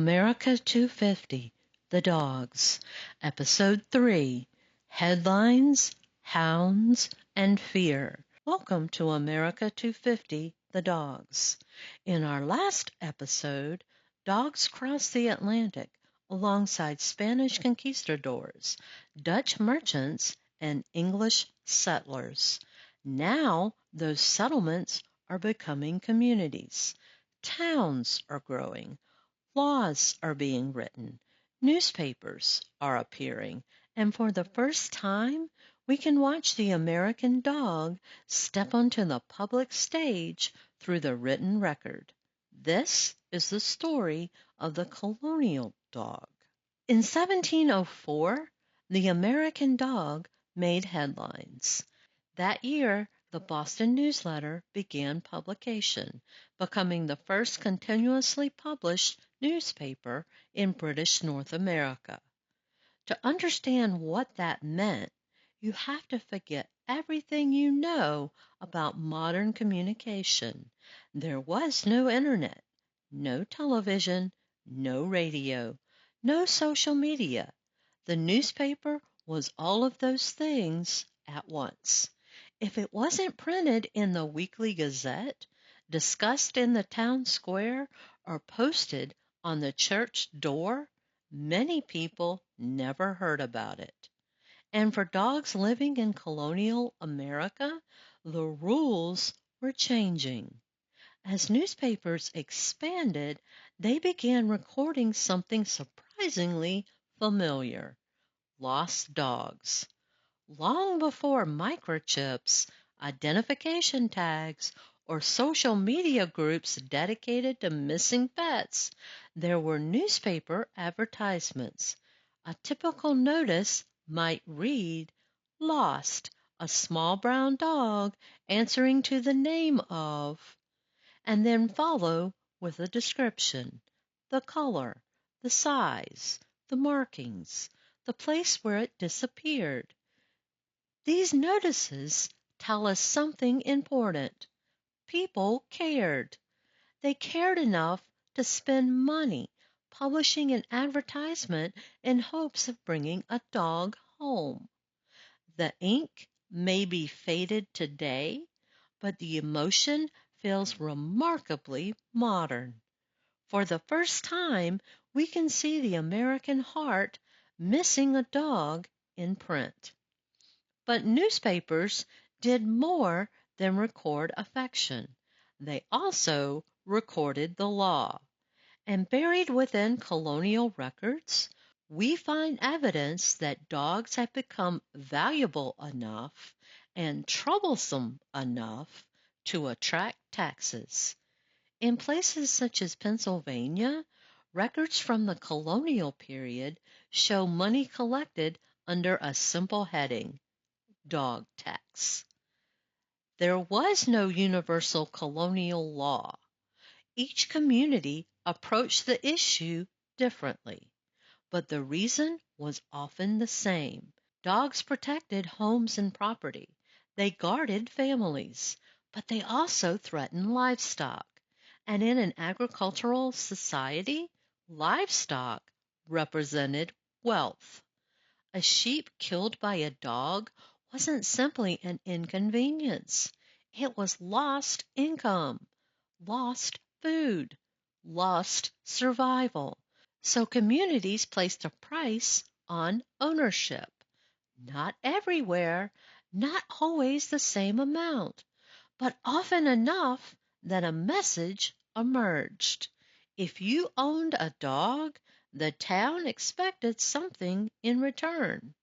America 250, The Dogs, Episode 3, Headlines, Hounds, and Fear. Welcome to America 250, The Dogs. In our last episode, dogs crossed the Atlantic alongside Spanish conquistadors, Dutch merchants, and English settlers. Now, those settlements are becoming communities. Towns are growing. Laws are being written, newspapers are appearing, and for the first time, we can watch the American dog step onto the public stage through the written record. This is the story of the colonial dog. In 1704, the American dog made headlines. That year, the Boston Newsletter began publication, becoming the first continuously published newspaper in British North America. To understand what that meant, you have to forget everything you know about modern communication. There was no internet, no television, no radio, no social media. The newspaper was all of those things at once. If it wasn't printed in the Weekly Gazette, discussed in the town square, or posted on the church door, many people never heard about it. And for dogs living in colonial America, the rules were changing. As newspapers expanded, they began recording something surprisingly familiar: lost dogs. Long before microchips, identification tags, or social media groups dedicated to missing pets, there were newspaper advertisements. A typical notice might read, "Lost, a small brown dog answering to the name of," and then follow with a description: the color, the size, the markings, the place where it disappeared. These notices tell us something important. People cared. They cared enough to spend money publishing an advertisement in hopes of bringing a dog home. The ink may be faded today, but the emotion feels remarkably modern. For the first time, we can see the American heart missing a dog in print. But newspapers did more than record affection. They also recorded the law. And buried within colonial records, we find evidence that dogs had become valuable enough and troublesome enough to attract taxes. In places such as Pennsylvania, records from the colonial period show money collected under a simple heading: dog tax. There was no universal colonial law. Each community approached the issue differently, but the reason was often the same. Dogs protected homes and property. They guarded families, but they also threatened livestock. And in an agricultural society, livestock represented wealth. A sheep killed by a dog wasn't simply an inconvenience. It was lost income, lost food, lost survival. So communities placed a price on ownership. Not everywhere, not always the same amount, but often enough that a message emerged. If you owned a dog, the town expected something in return.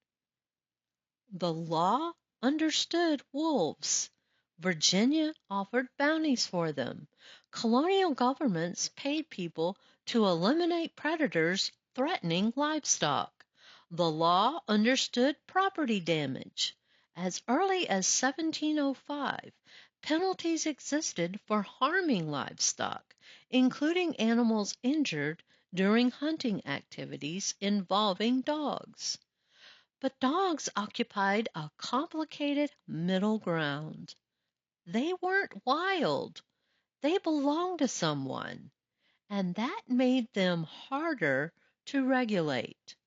The law understood wolves. Virginia offered bounties for them. Colonial governments paid people to eliminate predators threatening livestock. The law understood property damage. As early as 1705, penalties existed for harming livestock, including animals injured during hunting activities involving dogs. But dogs occupied a complicated middle ground. They weren't wild. They belonged to someone. and that made them harder to regulate.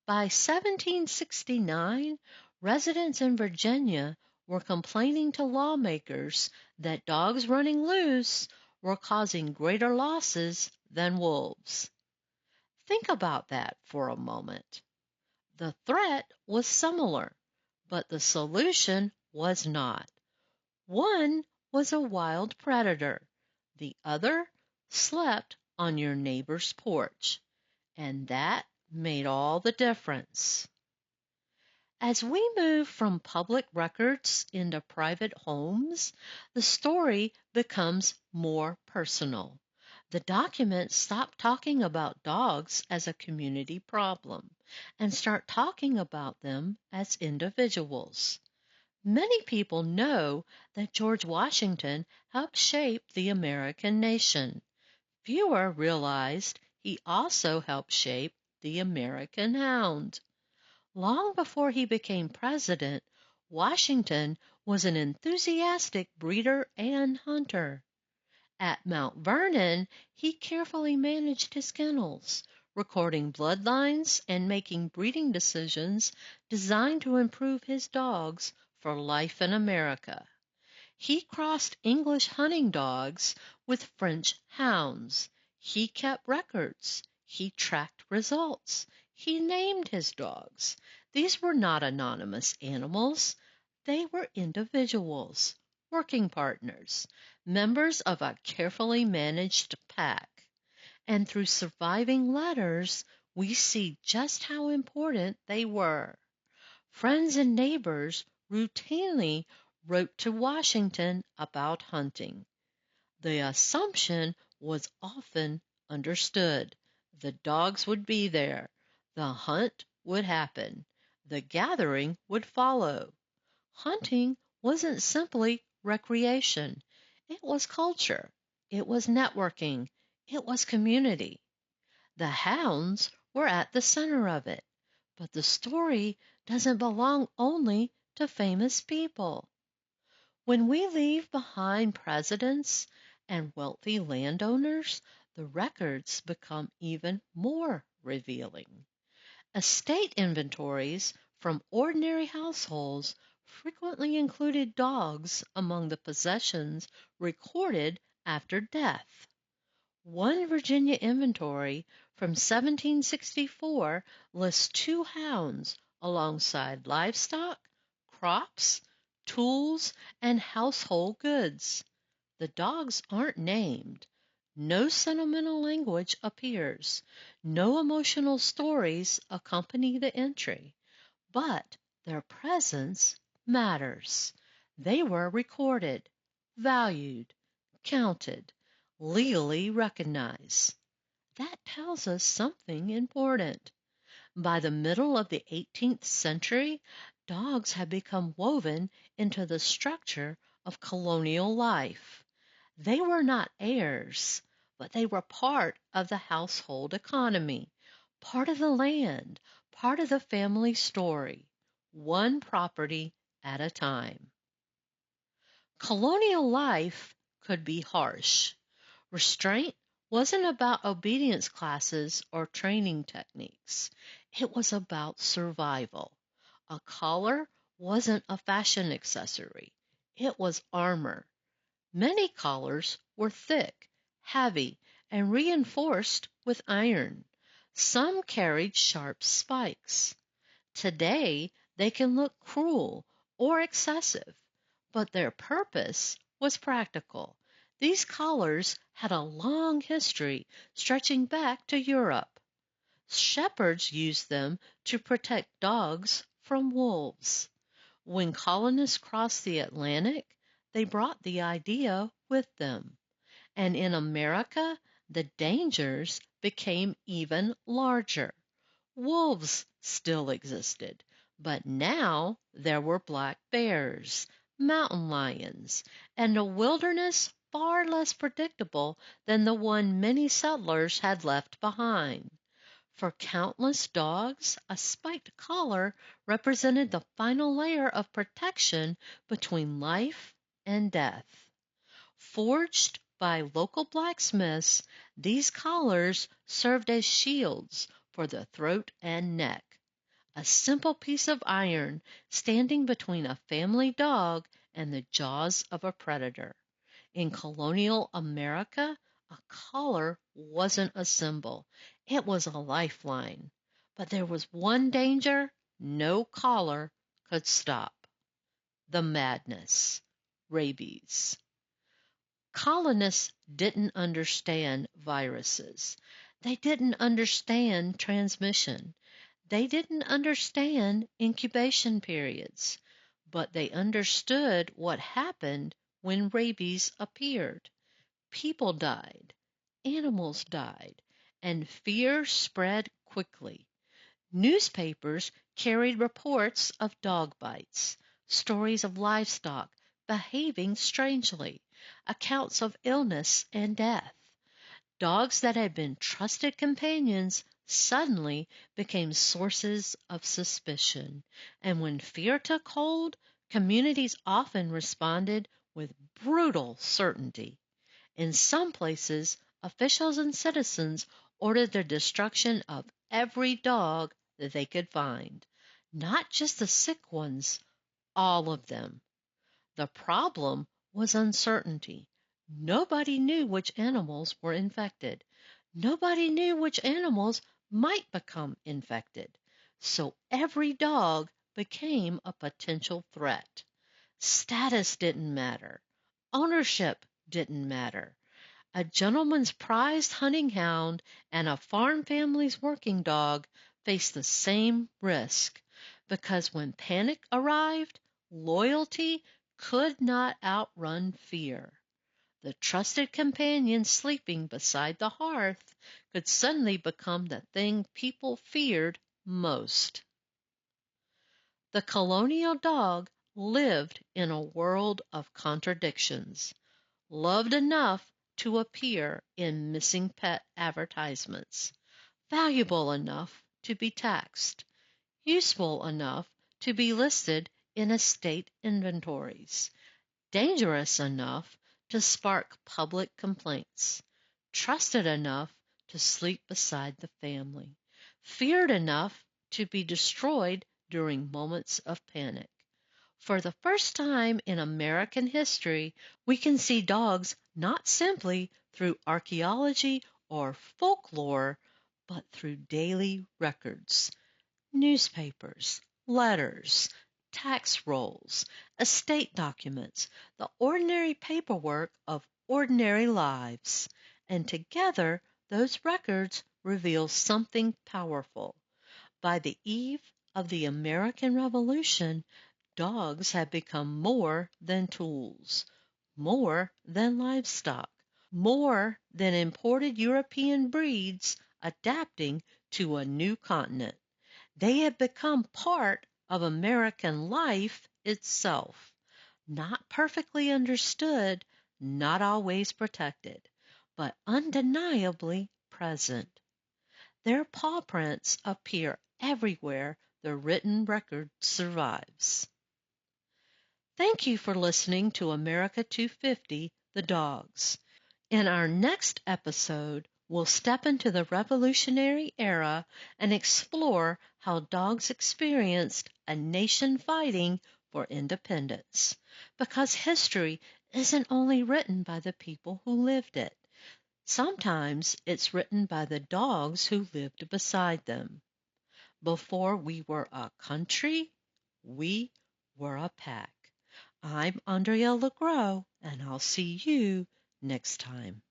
By 1769, residents in Virginia were complaining to lawmakers that dogs running loose were causing greater losses than wolves. Think about that for a moment. The threat was similar, but the solution was not. One was a wild predator. The other slept on your neighbor's porch. And that made all the difference. As we move from public records into private homes, the story becomes more personal. The documents stop talking about dogs as a community problem and start talking about them as individuals. Many people know that George Washington helped shape the American nation. Fewer realized he also helped shape the American Hound. Long before he became president, Washington was an enthusiastic breeder and hunter. At Mount Vernon, he carefully managed his kennels, recording bloodlines and making breeding decisions designed to improve his dogs for life in America. He crossed English hunting dogs with French hounds. He kept records. He tracked results. He named his dogs. These were not anonymous animals. They were individuals, working partners, members of a carefully managed pack. And through surviving letters, we see just how important they were. Friends and neighbors routinely wrote to Washington about hunting. The assumption was often understood. The dogs would be there. The hunt would happen. The gathering would follow. Hunting wasn't simply recreation. It was culture. It was networking. It was community. The hounds were at the center of it. But the story doesn't belong only to famous people. When we leave behind presidents and wealthy landowners, the records become even more revealing. Estate inventories from ordinary households frequently included dogs among the possessions recorded after death. One Virginia inventory from 1764 lists 2 hounds alongside livestock, crops, tools, and household goods. The dogs aren't named. No sentimental language appears. No emotional stories accompany the entry. But their presence matters. They were recorded, valued, counted, legally recognized. That tells us something important. By the middle of the 18th century, dogs had become woven into the structure of colonial life. They were not heirs, but they were part of the household economy, part of the land, part of the family story, one property at a time. Colonial life could be harsh. Restraint wasn't about obedience classes or training techniques. It was about survival. A collar wasn't a fashion accessory. It was armor. Many collars were thick, heavy, and reinforced with iron. Some carried sharp spikes. Today, they can look cruel or excessive, but their purpose was practical. These collars had a long history stretching back to Europe. Shepherds used them to protect dogs from wolves. When colonists crossed the Atlantic, they brought the idea with them. And in America, the dangers became even larger. Wolves still existed, but now there were black bears, mountain lions, and a wilderness far less predictable than the one many settlers had left behind. For countless dogs, a spiked collar represented the final layer of protection between life and death. Forged by local blacksmiths, These collars served as shields for the throat and neck, a simple piece of iron standing between a family dog and the jaws of a predator. In colonial America, a collar wasn't a symbol, it was a lifeline. But there was one danger no collar could stop: the madness, rabies. Colonists didn't understand viruses. They didn't understand transmission. They didn't understand incubation periods. But they understood what happened when rabies appeared. People died, animals died, and fear spread quickly. Newspapers carried reports of dog bites, stories of livestock behaving strangely, accounts of illness and death. Dogs that had been trusted companions suddenly became sources of suspicion, and when fear took hold, communities often responded with brutal certainty. In some places, officials and citizens ordered the destruction of every dog that they could find, not just the sick ones, all of them. The problem was uncertainty. Nobody knew which animals were infected. Nobody knew which animals might become infected. So every dog became a potential threat. Status didn't matter. Ownership didn't matter. A gentleman's prized hunting hound and a farm family's working dog faced the same risk, because when panic arrived, loyalty could not outrun fear. The trusted companion sleeping beside the hearth could suddenly become the thing people feared most. The colonial dog lived in a world of contradictions, loved enough to appear in missing pet advertisements, valuable enough to be taxed, useful enough to be listed in estate inventories, dangerous enough to spark public complaints, trusted enough to sleep beside the family, feared enough to be destroyed during moments of panic. For the first time in American history, we can see dogs not simply through archaeology or folklore, but through daily records, newspapers, letters, tax rolls, estate documents, the ordinary paperwork of ordinary lives. And together, those records reveal something powerful. By the eve of the American Revolution, dogs had become more than tools, more than livestock, more than imported European breeds adapting to a new continent. They had become part of American life itself, not perfectly understood, not always protected, but undeniably present. Their paw prints appear everywhere the written record survives. Thank you for listening to America 250, The Dogs. In our next episode, we'll step into the Revolutionary era and explore how dogs experienced a nation fighting for independence. Because history isn't only written by the people who lived it. Sometimes it's written by the dogs who lived beside them. Before we were a country, we were a pack. I'm Andrea LeGros, and I'll see you next time.